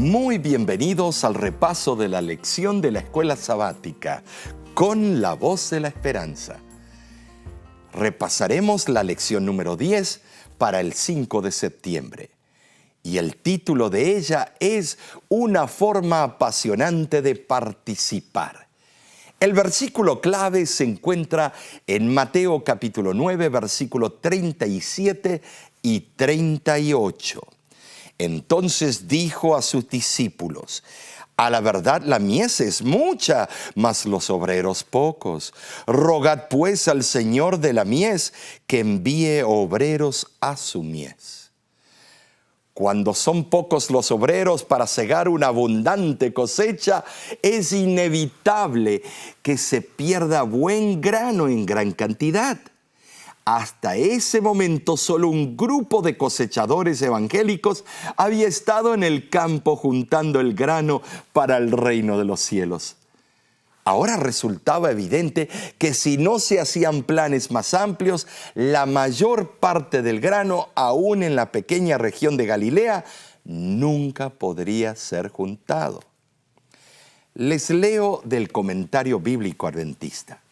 Muy bienvenidos al repaso de la lección de la escuela sabática con la voz de la esperanza. Repasaremos la lección número 10 para el 5 de septiembre. Y el título de ella es Una forma apasionante de participar. El versículo clave se encuentra en Mateo capítulo 9, versículo 37 y 38. Entonces dijo a sus discípulos: a la verdad la mies es mucha, mas los obreros pocos. Rogad pues al Señor de la mies que envíe obreros a su mies. Cuando son pocos los obreros para segar una abundante cosecha, es inevitable que se pierda buen grano en gran cantidad. Hasta ese momento, solo un grupo de cosechadores evangélicos había estado en el campo juntando el grano para el reino de los cielos. Ahora resultaba evidente que si no se hacían planes más amplios, la mayor parte del grano, aún en la pequeña región de Galilea, nunca podría ser juntado. Les leo del comentario bíblico adventista.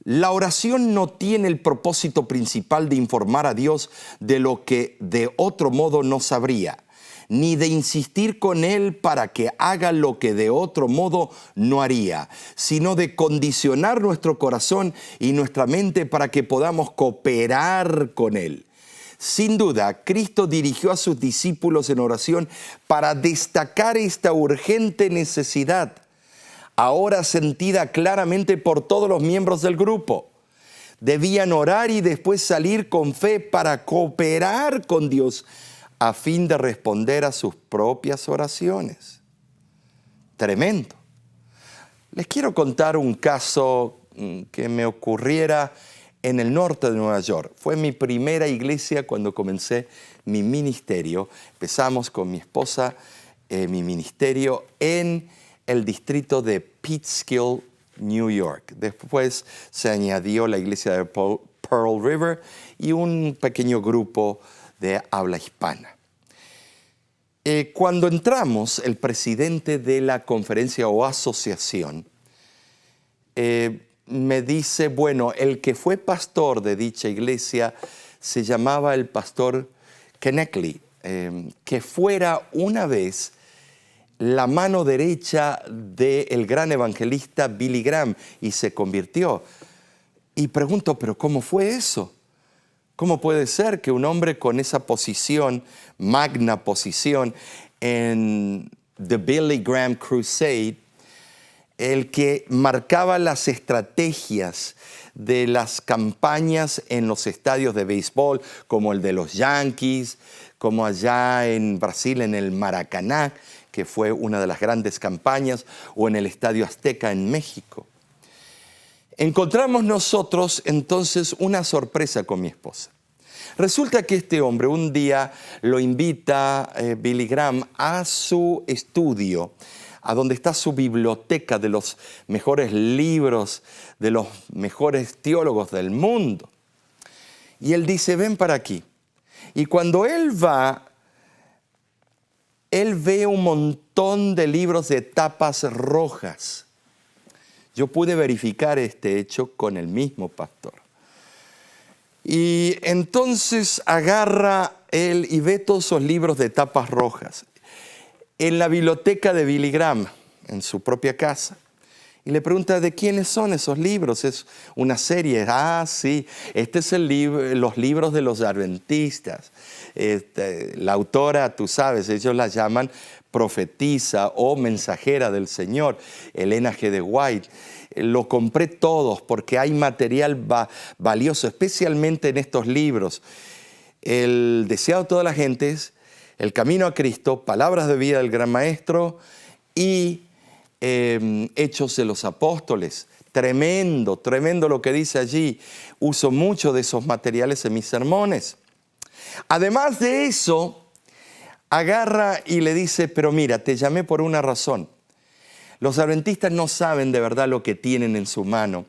La oración no tiene el propósito principal de informar a Dios de lo que de otro modo no sabría, ni de insistir con Él para que haga lo que de otro modo no haría, sino de condicionar nuestro corazón y nuestra mente para que podamos cooperar con Él. Sin duda, Cristo dirigió a sus discípulos en oración para destacar esta urgente necesidad, ahora sentida claramente por todos los miembros del grupo. Debían orar y después salir con fe para cooperar con Dios a fin de responder a sus propias oraciones. Tremendo. Les quiero contar un caso que me ocurriera en el norte de Nueva York. Fue mi primera iglesia cuando comencé mi ministerio. Empezamos con mi esposa mi ministerio en el distrito de Peekskill, New York. Después se añadió la iglesia de Pearl River y un pequeño grupo de habla hispana. Cuando entramos, el presidente de la conferencia o asociación me dice, bueno, el que fue pastor de dicha iglesia se llamaba el pastor Kenneckley, que fuera una vez la mano derecha del gran evangelista Billy Graham y se convirtió. Y pregunto, ¿pero cómo fue eso? ¿Cómo puede ser que un hombre con esa posición, magna posición, en The Billy Graham Crusade, el que marcaba las estrategias de las campañas en los estadios de béisbol, como el de los Yankees, como allá en Brasil en el Maracaná, que fue una de las grandes campañas, o en el Estadio Azteca en México? Encontramos nosotros entonces una sorpresa con mi esposa. Resulta que este hombre un día lo invita Billy Graham a su estudio, a donde está su biblioteca de los mejores libros, de los mejores teólogos del mundo. Y él dice, ven para aquí. Y cuando él va, él ve un montón de libros de tapas rojas. Yo pude verificar este hecho con el mismo pastor. Y entonces agarra él y ve todos esos libros de tapas rojas en la biblioteca de Billy Graham, en su propia casa. Y le pregunta, ¿de quiénes son esos libros? Es una serie. Ah, sí, este es los libros de los adventistas. La autora, tú sabes, ellos la llaman profetisa o mensajera del Señor, Elena G. de White. Lo compré todos porque hay material valioso, especialmente en estos libros. El deseado de todas las gentes, El camino a Cristo, Palabras de vida del Gran Maestro y Hechos de los Apóstoles. Tremendo, tremendo lo que dice allí. Uso mucho de esos materiales en mis sermones. Además de eso, agarra y le dice, pero mira, te llamé por una razón. Los adventistas no saben de verdad lo que tienen en su mano.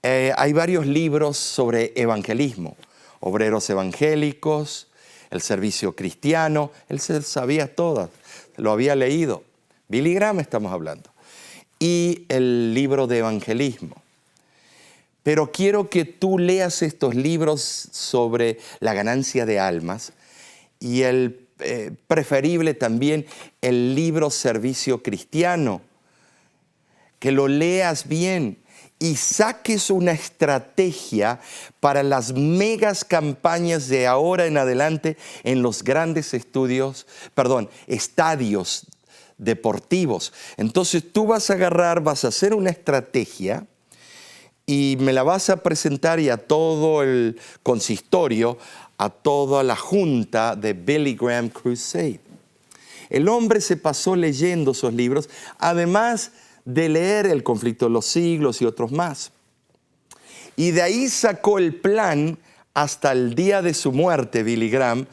Hay varios libros sobre evangelismo, obreros evangélicos, el servicio cristiano. Él se sabía todas, lo había leído. Billy Graham estamos hablando. Y el libro de evangelismo. Pero quiero que tú leas estos libros sobre la ganancia de almas y preferible también el libro Servicio Cristiano. Que lo leas bien y saques una estrategia para las megas campañas de ahora en adelante en los grandes estadios deportivos. Entonces tú vas a vas a hacer una estrategia y me la vas a presentar y a todo el consistorio, a toda la junta de Billy Graham Crusade. El hombre se pasó leyendo esos libros, además de leer El conflicto de los siglos y otros más. Y de ahí sacó el plan hasta el día de su muerte, Billy Graham,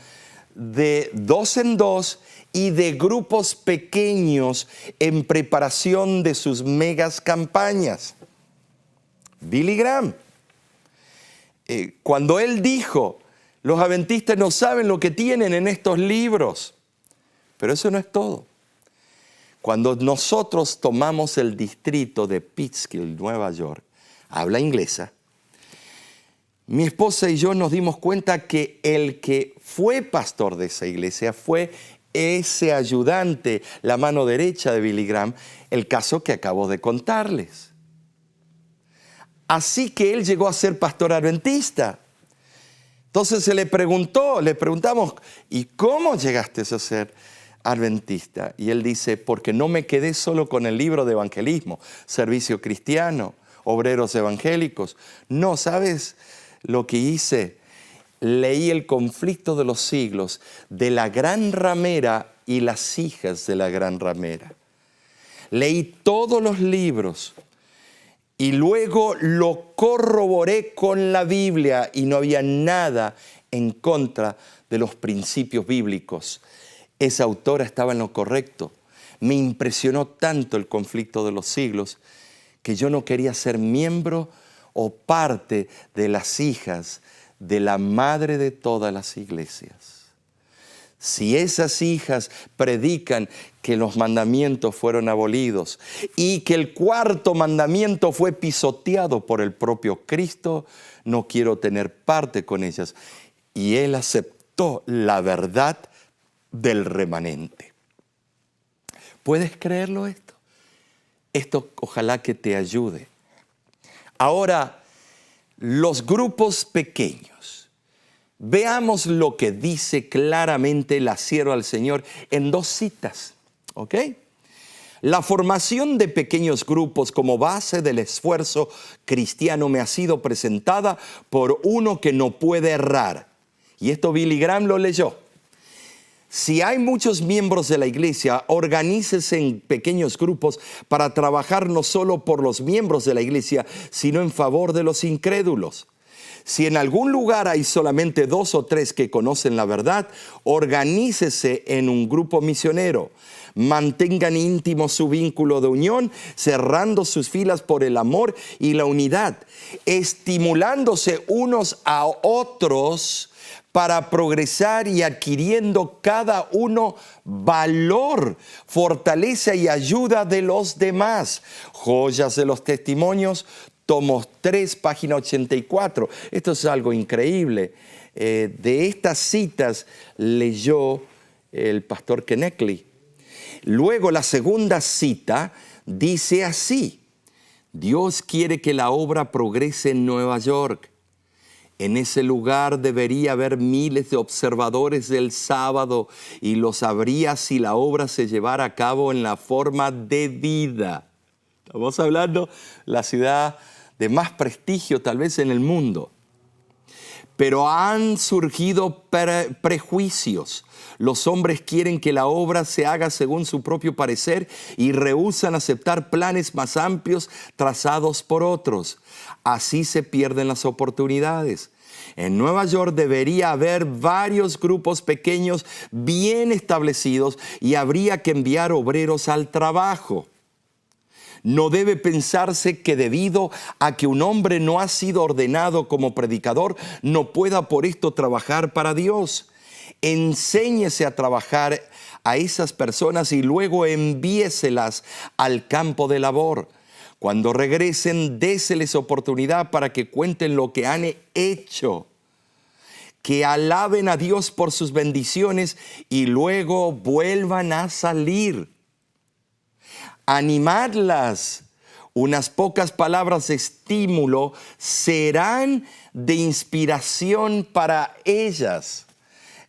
de 2 en 2 y de grupos pequeños en preparación de sus megas campañas. Billy Graham, cuando él dijo, los adventistas no saben lo que tienen en estos libros, pero eso no es todo. Cuando nosotros tomamos el distrito de Pittsfield, Nueva York, habla inglesa, mi esposa y yo nos dimos cuenta que el que fue pastor de esa iglesia fue ese ayudante, la mano derecha de Billy Graham, el caso que acabo de contarles. Así que él llegó a ser pastor adventista. Entonces le preguntamos, ¿y cómo llegaste a ser adventista? Y él dice, porque no me quedé solo con el libro de evangelismo, Servicio Cristiano, Obreros Evangélicos. No, ¿sabes lo que hice? Leí El conflicto de los siglos de la gran ramera y las hijas de la gran ramera. Leí todos los libros y luego lo corroboré con la Biblia y no había nada en contra de los principios bíblicos. Esa autora estaba en lo correcto. Me impresionó tanto El conflicto de los siglos que yo no quería ser miembro o parte de las hijas de la madre de todas las iglesias. Si esas hijas predican que los mandamientos fueron abolidos y que el 4º mandamiento fue pisoteado por el propio Cristo, no quiero tener parte con ellas. Y él aceptó la verdad del remanente. ¿Puedes creerlo esto? Esto ojalá que te ayude. Ahora, los grupos pequeños. Veamos lo que dice claramente la sierva del Señor en 2 citas, ¿ok? La formación de pequeños grupos como base del esfuerzo cristiano me ha sido presentada por uno que no puede errar. Y esto Billy Graham lo leyó. Si hay muchos miembros de la iglesia, organícese en pequeños grupos para trabajar no solo por los miembros de la iglesia, sino en favor de los incrédulos. Si en algún lugar hay solamente 2 o 3 que conocen la verdad, organícese en un grupo misionero. Mantengan íntimo su vínculo de unión, cerrando sus filas por el amor y la unidad, estimulándose unos a otros para progresar y adquiriendo cada uno valor, fortaleza y ayuda de los demás. Joyas de los testimonios, tomos 3, página 84. Esto es algo increíble. De estas citas leyó el pastor Knechtle. Luego la segunda cita dice así: Dios quiere que la obra progrese en Nueva York. En ese lugar debería haber miles de observadores del sábado y los habría si la obra se llevara a cabo en la forma debida. Estamos hablando de la ciudad de más prestigio tal vez en el mundo. Pero han surgido prejuicios. Los hombres quieren que la obra se haga según su propio parecer y rehúsan aceptar planes más amplios trazados por otros. Así se pierden las oportunidades. En Nueva York debería haber varios grupos pequeños bien establecidos y habría que enviar obreros al trabajo. No debe pensarse que debido a que un hombre no ha sido ordenado como predicador, no pueda por esto trabajar para Dios. Enséñese a trabajar a esas personas y luego envíeselas al campo de labor. Cuando regresen, déseles oportunidad para que cuenten lo que han hecho, que alaben a Dios por sus bendiciones y luego vuelvan a salir. Animadlas. Unas pocas palabras de estímulo serán de inspiración para ellas.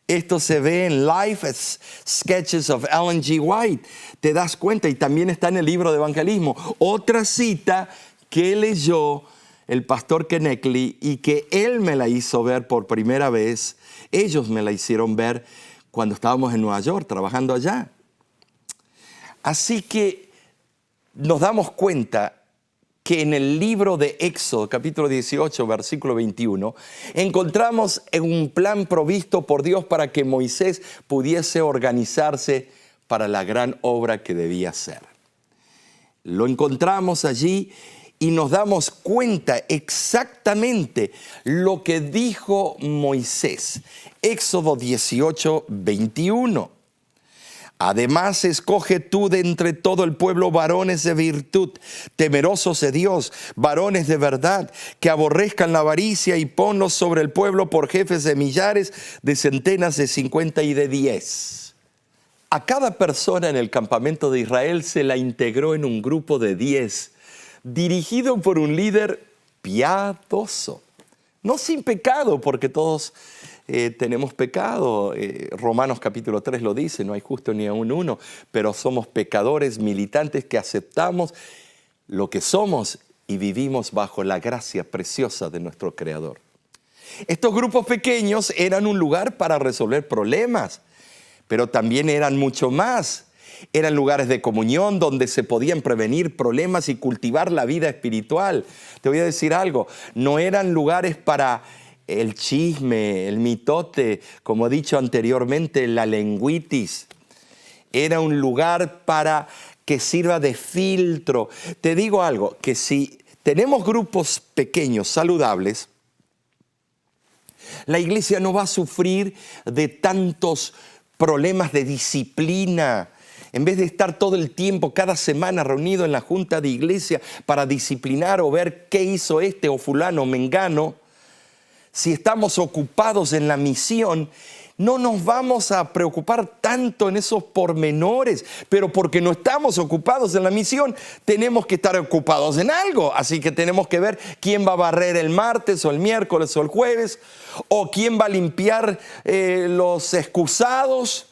Esto se ve en Life Sketches of Ellen G. White. Te das cuenta, y también está en el libro de evangelismo. Otra cita que leyó el pastor Knechtle y que él me la hizo ver por primera vez. Ellos me la hicieron ver cuando estábamos en Nueva York, trabajando allá. Así que nos damos cuenta que en el libro de Éxodo, capítulo 18, versículo 21, encontramos un plan provisto por Dios para que Moisés pudiese organizarse para la gran obra que debía hacer. Lo encontramos allí y nos damos cuenta exactamente lo que dijo Moisés. Éxodo 18, 21. Además, escoge tú de entre todo el pueblo varones de virtud, temerosos de Dios, varones de verdad, que aborrezcan la avaricia, y ponlos sobre el pueblo por jefes de millares, de centenas, de 50 y de 10. A cada persona en el campamento de Israel se la integró en un grupo de 10, dirigido por un líder piadoso. No sin pecado, porque todos tenemos pecado. Romanos capítulo 3 lo dice, no hay justo ni aun uno, pero somos pecadores militantes que aceptamos lo que somos y vivimos bajo la gracia preciosa de nuestro Creador. Estos grupos pequeños eran un lugar para resolver problemas, pero también eran mucho más. Eran lugares de comunión donde se podían prevenir problemas y cultivar la vida espiritual. Te voy a decir algo, no eran lugares para el chisme, el mitote, como he dicho anteriormente, la lengüitis. Era un lugar para que sirva de filtro. Te digo algo, que si tenemos grupos pequeños, saludables, la iglesia no va a sufrir de tantos problemas de disciplina. En vez de estar todo el tiempo, cada semana reunido en la junta de iglesia para disciplinar o ver qué hizo este o fulano o mengano, si estamos ocupados en la misión, no nos vamos a preocupar tanto en esos pormenores. Pero porque no estamos ocupados en la misión, tenemos que estar ocupados en algo. Así que tenemos que ver quién va a barrer el martes o el miércoles o el jueves, o quién va a limpiar los excusados,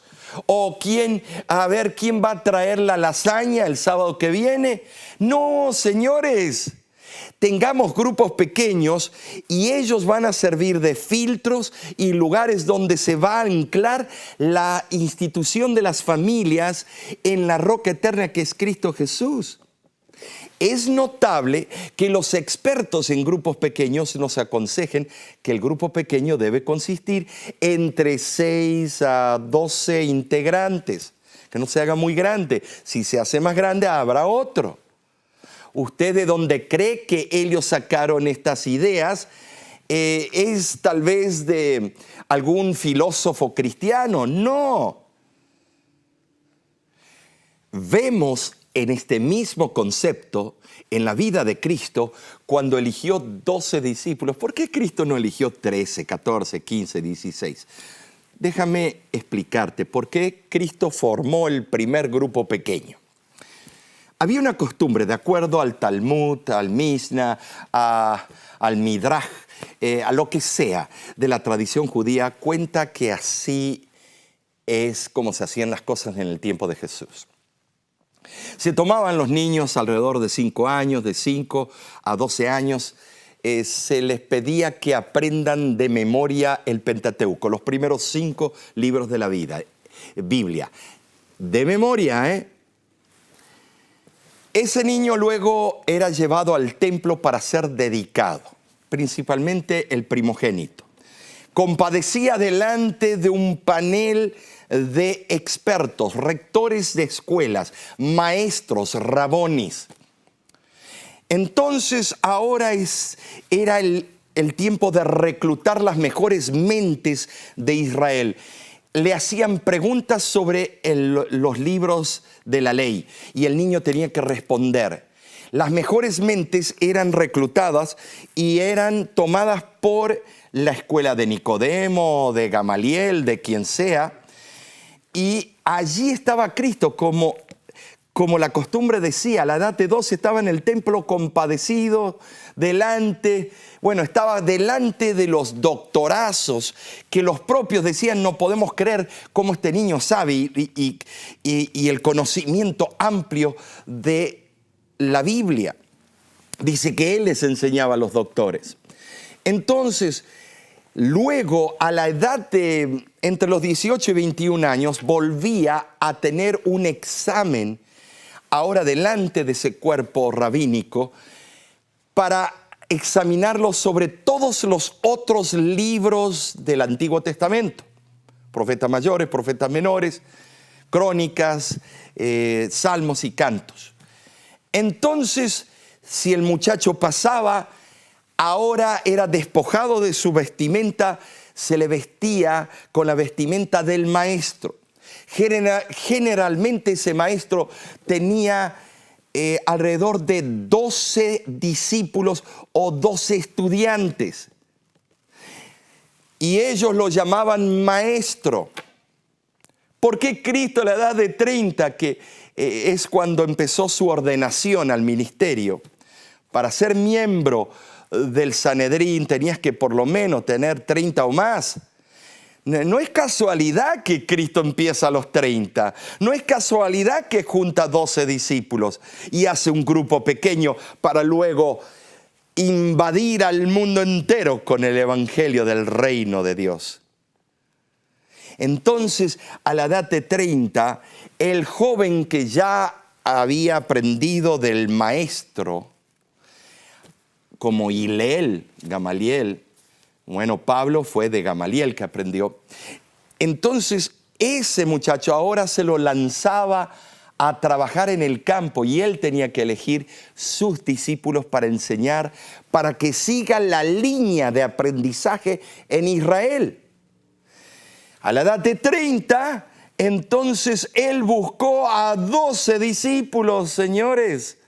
o quién va a traer la lasaña el sábado que viene. No, señores, tengamos grupos pequeños y ellos van a servir de filtros y lugares donde se va a anclar la institución de las familias en la roca eterna que es Cristo Jesús. Es notable que los expertos en grupos pequeños nos aconsejen que el grupo pequeño debe consistir entre 6 a 12 integrantes, que no se haga muy grande. Si se hace más grande, habrá otro. ¿Usted de dónde cree que ellos sacaron estas ideas? ¿Es tal vez de algún filósofo cristiano? No. Vemos en este mismo concepto en la vida de Cristo cuando eligió 12 discípulos. ¿Por qué Cristo no eligió 13, 14, 15, 16? Déjame explicarte por qué Cristo formó el primer grupo pequeño. Había una costumbre, de acuerdo al Talmud, al Mishnah, al Midrash, a lo que sea de la tradición judía, cuenta que así es como se hacían las cosas en el tiempo de Jesús. Se tomaban los niños alrededor de 5 años, de 5 a 12 años, se les pedía que aprendan de memoria el Pentateuco, los primeros 5 libros de la Biblia. De memoria, Ese niño luego era llevado al templo para ser dedicado, principalmente el primogénito. Compadecía delante de un panel de expertos, rectores de escuelas, maestros, rabonis. Entonces ahora era el tiempo de reclutar las mejores mentes de Israel. le hacían preguntas sobre los libros de la ley y el niño tenía que responder. Las mejores mentes eran reclutadas y eran tomadas por la escuela de Nicodemo, de Gamaliel, de quien sea. Y allí estaba Cristo, como la costumbre decía, a la edad de 12 estaba en el templo compadecido, estaba delante de los doctorazos que los propios decían, no podemos creer cómo este niño sabe y el conocimiento amplio de la Biblia. Dice que él les enseñaba a los doctores. Entonces, luego, a la edad de entre los 18 y 21 años, volvía a tener un examen, ahora delante de ese cuerpo rabínico, para examinarlo sobre todos los otros libros del Antiguo Testamento. Profetas mayores, profetas menores, crónicas, salmos y cantos. Entonces, si el muchacho pasaba, ahora era despojado de su vestimenta, se le vestía con la vestimenta del maestro. Generalmente ese maestro tenía alrededor de 12 discípulos o 12 estudiantes. Y ellos lo llamaban maestro. ¿Por qué Cristo a la edad de 30, que es cuando empezó su ordenación al ministerio, para ser miembro del Sanedrín tenías que por lo menos tener 30 o más? No es casualidad que Cristo empieza a los 30. No es casualidad que junta 12 discípulos y hace un grupo pequeño para luego invadir al mundo entero con el evangelio del reino de Dios. Entonces, a la edad de 30, el joven que ya había aprendido del maestro, como Hillel, Gamaliel, Pablo fue de Gamaliel que aprendió. Entonces, ese muchacho ahora se lo lanzaba a trabajar en el campo y él tenía que elegir sus discípulos para enseñar, para que sigan la línea de aprendizaje en Israel. A la edad de 30, entonces él buscó a 12 discípulos, señores.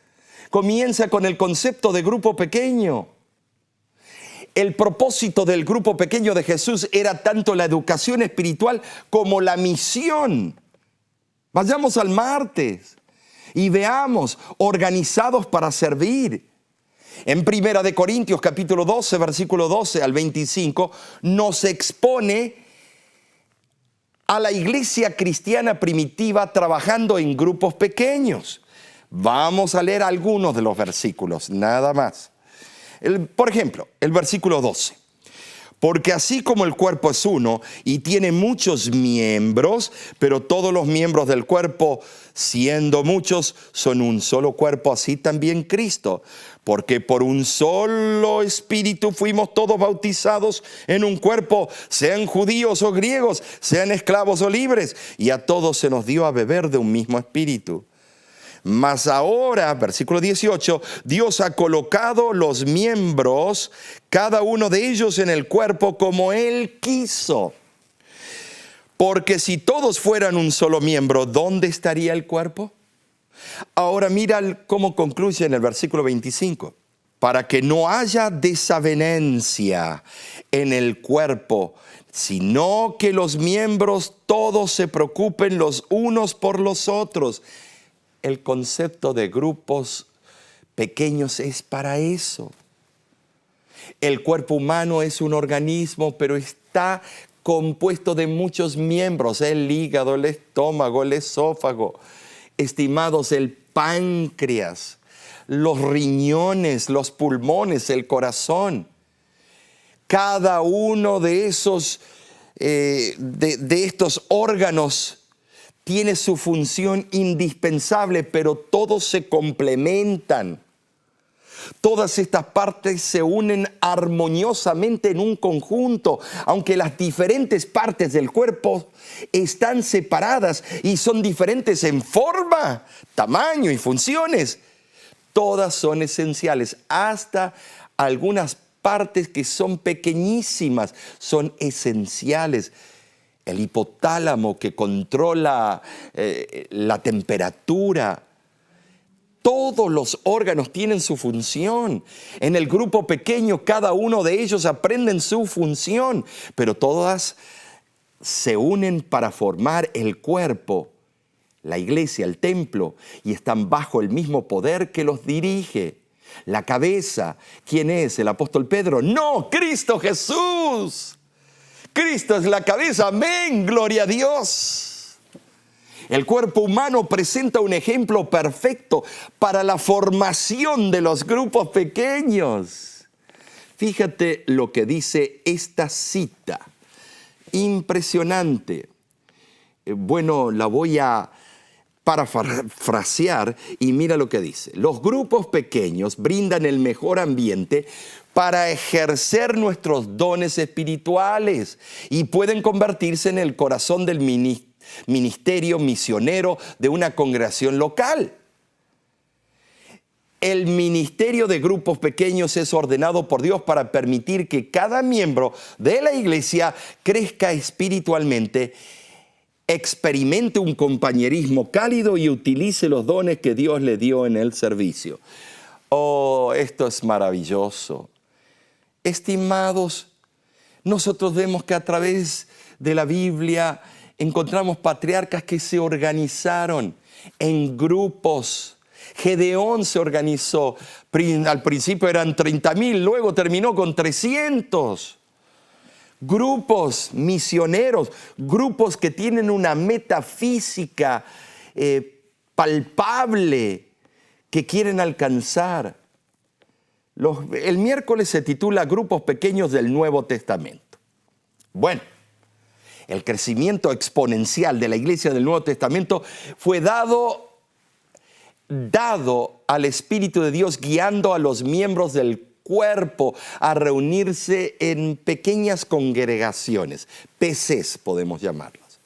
Comienza con el concepto de grupo pequeño. El propósito del grupo pequeño de Jesús era tanto la educación espiritual como la misión. Vayamos al martes y veamos, organizados para servir. En 1 Corintios capítulo 12, versículo 12 al 25, nos expone a la iglesia cristiana primitiva trabajando en grupos pequeños. Vamos a leer algunos de los versículos, nada más. Por ejemplo, el versículo 12. Porque así como el cuerpo es uno y tiene muchos miembros, pero todos los miembros del cuerpo, siendo muchos, son un solo cuerpo, así también Cristo. Porque por un solo espíritu fuimos todos bautizados en un cuerpo, sean judíos o griegos, sean esclavos o libres, y a todos se nos dio a beber de un mismo espíritu. Mas ahora, versículo 18, Dios ha colocado los miembros, cada uno de ellos en el cuerpo como Él quiso. Porque si todos fueran un solo miembro, ¿dónde estaría el cuerpo? Ahora mira cómo concluye en el versículo 25. Para que no haya desavenencia en el cuerpo, sino que los miembros todos se preocupen los unos por los otros. El concepto de grupos pequeños es para eso. El cuerpo humano es un organismo, pero está compuesto de muchos miembros. El hígado, el estómago, el esófago. Estimados, el páncreas, los riñones, los pulmones, el corazón. Cada uno de esos, de estos órganos tiene su función indispensable, pero todos se complementan. Todas estas partes se unen armoniosamente en un conjunto, aunque las diferentes partes del cuerpo están separadas y son diferentes en forma, tamaño y funciones. Todas son esenciales, hasta algunas partes que son pequeñísimas, son esenciales. el hipotálamo que controla la temperatura. Todos los órganos tienen su función. En el grupo pequeño, cada uno de ellos aprenden su función, pero todas se unen para formar el cuerpo, la iglesia, el templo, y están bajo el mismo poder que los dirige. La cabeza, ¿quién es? ¿El apóstol Pedro? No, Cristo Jesús. Cristo es la cabeza. Amén, gloria a Dios. El cuerpo humano presenta un ejemplo perfecto para la formación de los grupos pequeños. Fíjate lo que dice esta cita. Impresionante. Bueno, la voy a parafrasear y mira lo que dice. Los grupos pequeños brindan el mejor ambiente para ejercer nuestros dones espirituales y pueden convertirse en el corazón del ministerio misionero de una congregación local. El ministerio de grupos pequeños es ordenado por Dios para permitir que cada miembro de la iglesia crezca espiritualmente, experimente un compañerismo cálido y utilice los dones que Dios le dio en el servicio. Oh, esto es maravilloso. Estimados, nosotros vemos que a través de la Biblia encontramos patriarcas que se organizaron en grupos. Gedeón se organizó. Al principio eran 30,000, luego terminó con 300. Grupos misioneros, grupos que tienen una metafísica palpable que quieren alcanzar. El miércoles se titula Grupos Pequeños del Nuevo Testamento. Bueno, el crecimiento exponencial de la iglesia del Nuevo Testamento fue dado al Espíritu de Dios, guiando a los miembros del cuerpo a reunirse en pequeñas congregaciones, PCs podemos llamarlas,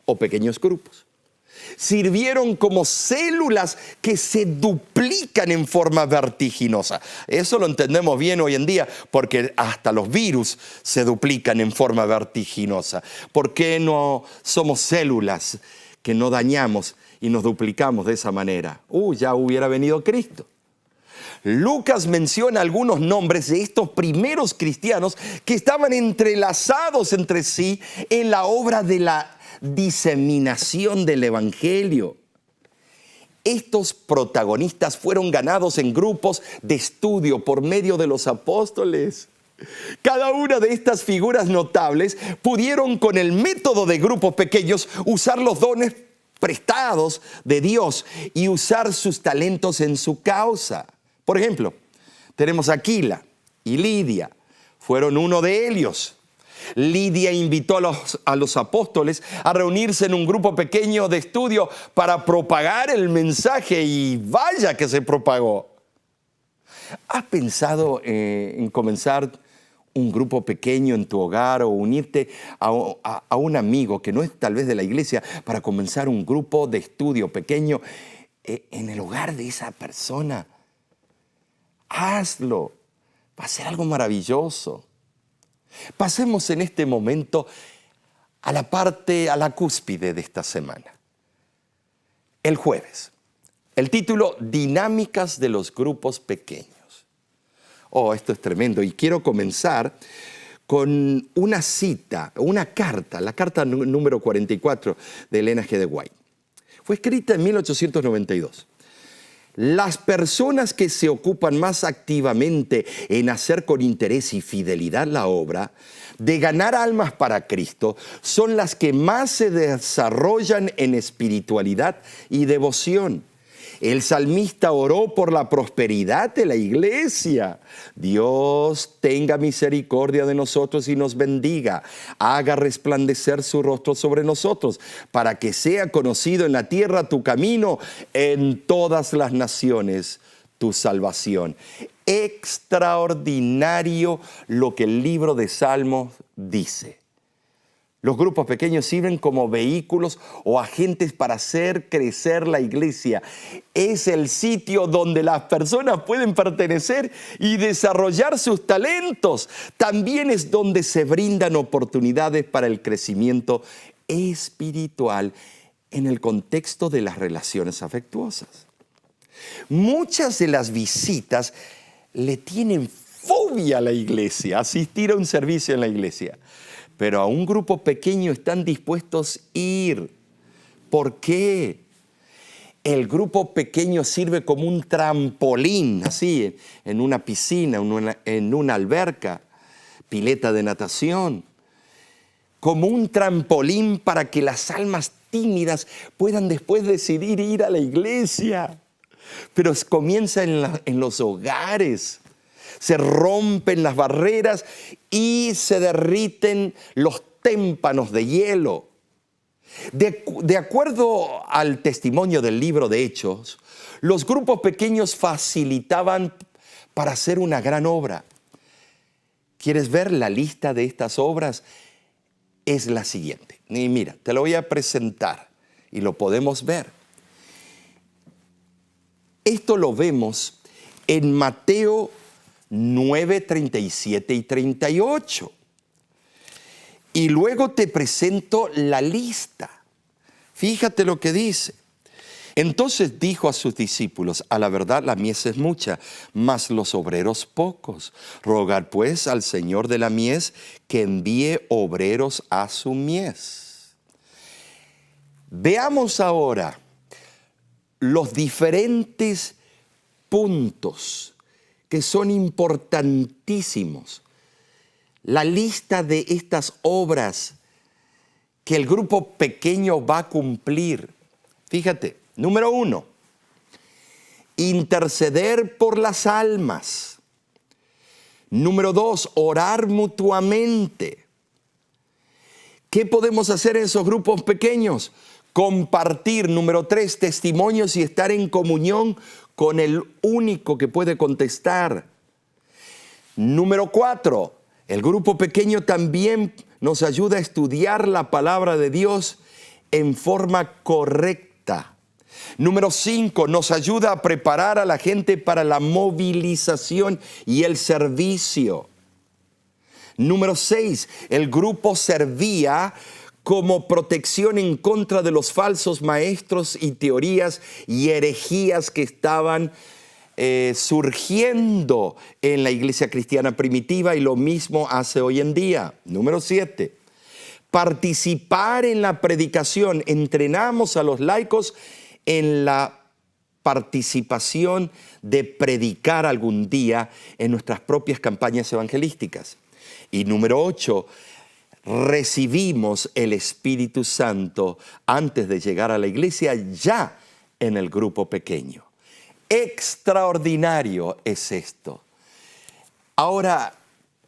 o pequeños grupos. Sirvieron como células que se duplican en forma vertiginosa. Eso lo entendemos bien hoy en día porque hasta los virus se duplican en forma vertiginosa. ¿Por qué no somos células que no dañamos y nos duplicamos de esa manera? Ya hubiera venido Cristo. Lucas menciona algunos nombres de estos primeros cristianos que estaban entrelazados entre sí en la obra de la diseminación del evangelio. Estos protagonistas fueron ganados en grupos de estudio por medio de los apóstoles. Cada una de estas figuras notables pudieron, con el método de grupos pequeños, usar los dones prestados de Dios y usar sus talentos en su causa. Por ejemplo, tenemos a Aquila y Lidia, fueron uno de ellos. Lidia invitó a los apóstoles a reunirse en un grupo pequeño de estudio para propagar el mensaje, y vaya que se propagó. ¿Has pensado en comenzar un grupo pequeño en tu hogar o unirte a un amigo que no es tal vez de la iglesia para comenzar un grupo de estudio pequeño en el hogar de esa persona? Hazlo, va a ser algo maravilloso. Pasemos en este momento a la cúspide de esta semana. El jueves, el título, Dinámicas de los grupos pequeños. Esto es tremendo, y quiero comenzar con una cita, una carta, la carta número 44 de Elena G. de White. Fue escrita en 1892. Las personas que se ocupan más activamente en hacer con interés y fidelidad la obra de ganar almas para Cristo son las que más se desarrollan en espiritualidad y devoción. El salmista oró por la prosperidad de la iglesia. Dios tenga misericordia de nosotros y nos bendiga. Haga resplandecer su rostro sobre nosotros, para que sea conocido en la tierra tu camino, en todas las naciones tu salvación. Extraordinario lo que el libro de Salmos dice. Los grupos pequeños sirven como vehículos o agentes para hacer crecer la iglesia. Es el sitio donde las personas pueden pertenecer y desarrollar sus talentos. También es donde se brindan oportunidades para el crecimiento espiritual en el contexto de las relaciones afectuosas. Muchas de las visitas le tienen fobia a la iglesia, asistir a un servicio en la iglesia. Pero a un grupo pequeño están dispuestos a ir. ¿Por qué? El grupo pequeño sirve como un trampolín, así, en una piscina, en una alberca, pileta de natación. Como un trampolín para que las almas tímidas puedan después decidir ir a la iglesia. Pero comienza en los hogares. Se rompen las barreras y se derriten los témpanos de hielo. De acuerdo al testimonio del libro de Hechos, los grupos pequeños facilitaban para hacer una gran obra. ¿Quieres ver la lista de estas obras? Es la siguiente. Y mira, te lo voy a presentar y lo podemos ver. Esto lo vemos en Mateo 9, 37 y 38. Y luego te presento la lista. Fíjate lo que dice. Entonces dijo a sus discípulos: a la verdad la mies es mucha, mas los obreros pocos. Rogad pues al Señor de la mies que envíe obreros a su mies. Veamos ahora los diferentes puntos que son importantísimos. La lista de estas obras que el grupo pequeño va a cumplir. Fíjate, número 1, interceder por las almas. Número 2, orar mutuamente. ¿Qué podemos hacer en esos grupos pequeños? Compartir. Número 3, testimonios y estar en comunión con el único que puede contestar. Número 4, el grupo pequeño también nos ayuda a estudiar la palabra de Dios en forma correcta. Número 5, nos ayuda a preparar a la gente para la movilización y el servicio. Número 6, el grupo servía como protección en contra de los falsos maestros y teorías y herejías que estaban surgiendo en la iglesia cristiana primitiva, y lo mismo hace hoy en día. Número 7, participar en la predicación. Entrenamos a los laicos en la participación de predicar algún día en nuestras propias campañas evangelísticas. Y número 8, recibimos el Espíritu Santo antes de llegar a la iglesia, ya en el grupo pequeño. Extraordinario es esto. Ahora,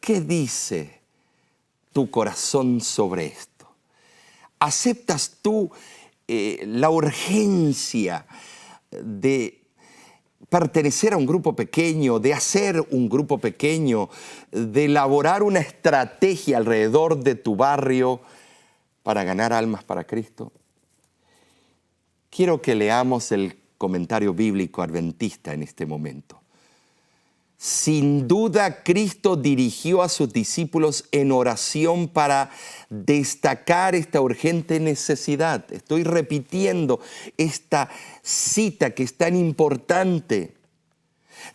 ¿qué dice tu corazón sobre esto? ¿Aceptas tú la urgencia de pertenecer a un grupo pequeño, de hacer un grupo pequeño, de elaborar una estrategia alrededor de tu barrio para ganar almas para Cristo? Quiero que leamos el comentario bíblico adventista en este momento. Sin duda, Cristo dirigió a sus discípulos en oración para destacar esta urgente necesidad. Estoy repitiendo esta cita que es tan importante.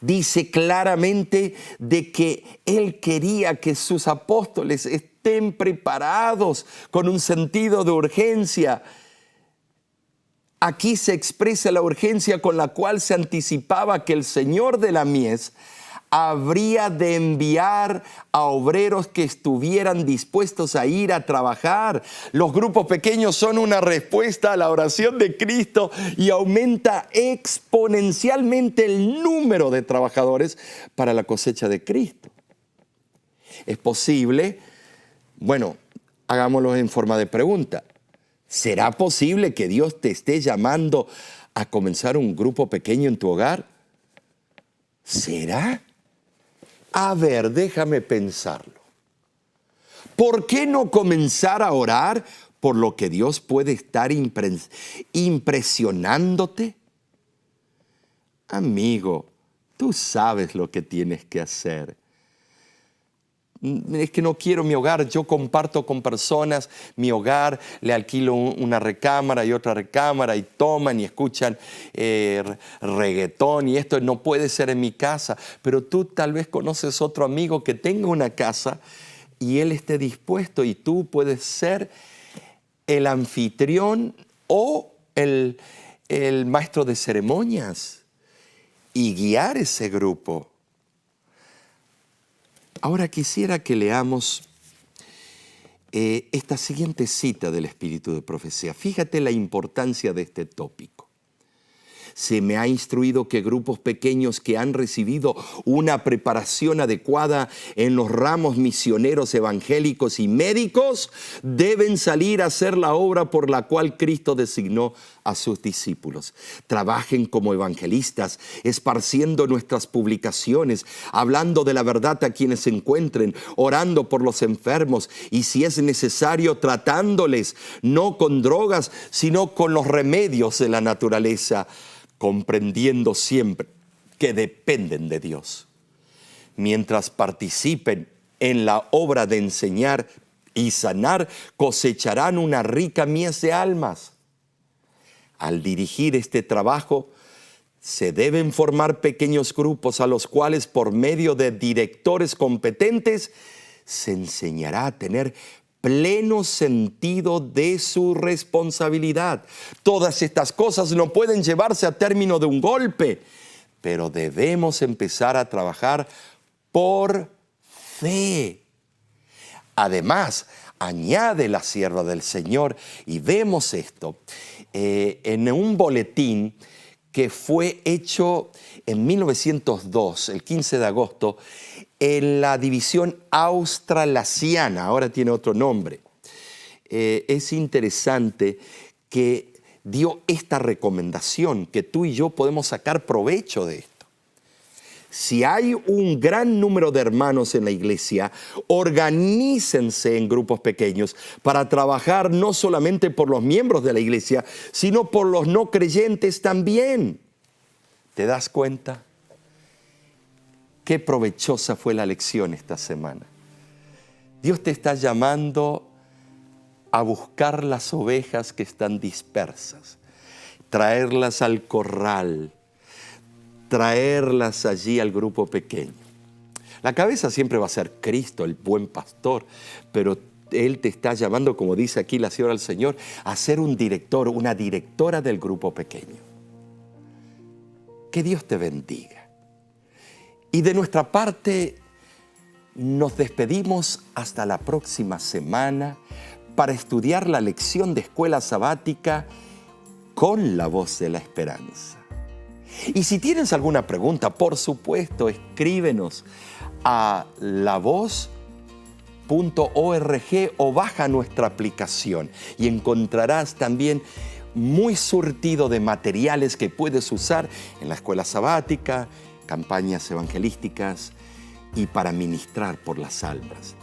Dice claramente de que Él quería que sus apóstoles estén preparados con un sentido de urgencia. Aquí se expresa la urgencia con la cual se anticipaba que el Señor de la mies habría de enviar a obreros que estuvieran dispuestos a ir a trabajar. Los grupos pequeños son una respuesta a la oración de Cristo y aumenta exponencialmente el número de trabajadores para la cosecha de Cristo. ¿Es posible? Bueno, hagámoslo en forma de pregunta. ¿Será posible que Dios te esté llamando a comenzar un grupo pequeño en tu hogar? ¿Será? A ver, déjame pensarlo. ¿Por qué no comenzar a orar por lo que Dios puede estar impresionándote? Amigo, tú sabes lo que tienes que hacer. Es que no quiero mi hogar, yo comparto con personas mi hogar, le alquilo una recámara y otra recámara y toman y escuchan reggaetón y esto no puede ser en mi casa, pero tú tal vez conoces otro amigo que tenga una casa y él esté dispuesto y tú puedes ser el anfitrión o el maestro de ceremonias y guiar ese grupo. Ahora quisiera que leamos esta siguiente cita del Espíritu de Profecía. Fíjate la importancia de este tópico. Se me ha instruido que grupos pequeños que han recibido una preparación adecuada en los ramos misioneros, evangélicos y médicos deben salir a hacer la obra por la cual Cristo designó a sus discípulos. Trabajen como evangelistas, esparciendo nuestras publicaciones, hablando de la verdad a quienes se encuentren, orando por los enfermos y, si es necesario, tratándoles no con drogas, sino con los remedios de la naturaleza, comprendiendo siempre que dependen de Dios. Mientras participen en la obra de enseñar y sanar, cosecharán una rica mies de almas. Al dirigir este trabajo, se deben formar pequeños grupos a los cuales, por medio de directores competentes, se enseñará a tener pleno sentido de su responsabilidad. Todas estas cosas no pueden llevarse a término de un golpe, pero debemos empezar a trabajar por fe. Además, añade la sierva del Señor, y vemos esto en un boletín que fue hecho en 1902, el 15 de agosto, en la división australasiana, ahora tiene otro nombre. Es interesante que dio esta recomendación, que tú y yo podemos sacar provecho de esto. Si hay un gran número de hermanos en la iglesia, organícense en grupos pequeños para trabajar no solamente por los miembros de la iglesia, sino por los no creyentes también. ¿Te das cuenta? Qué provechosa fue la lección esta semana. Dios te está llamando a buscar las ovejas que están dispersas, traerlas al corral, traerlas allí al grupo pequeño. La cabeza siempre va a ser Cristo, el buen pastor, pero Él te está llamando, como dice aquí la sierva del Señor, a ser un director, una directora del grupo pequeño. Que Dios te bendiga. Y de nuestra parte, nos despedimos hasta la próxima semana para estudiar la lección de escuela sabática con la voz de la esperanza. Y si tienes alguna pregunta, por supuesto, escríbenos a lavoz.org o baja nuestra aplicación y encontrarás también muy surtido de materiales que puedes usar en la escuela sabática, campañas evangelísticas y para ministrar por las almas.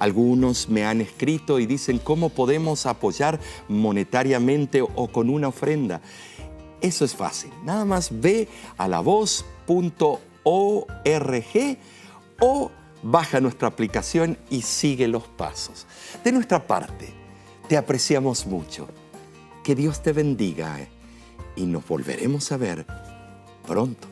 Algunos me han escrito y dicen cómo podemos apoyar monetariamente o con una ofrenda. Eso es fácil. Nada más ve a lavoz.org o baja nuestra aplicación y sigue los pasos. De nuestra parte, te apreciamos mucho. Que Dios te bendiga y nos volveremos a ver pronto.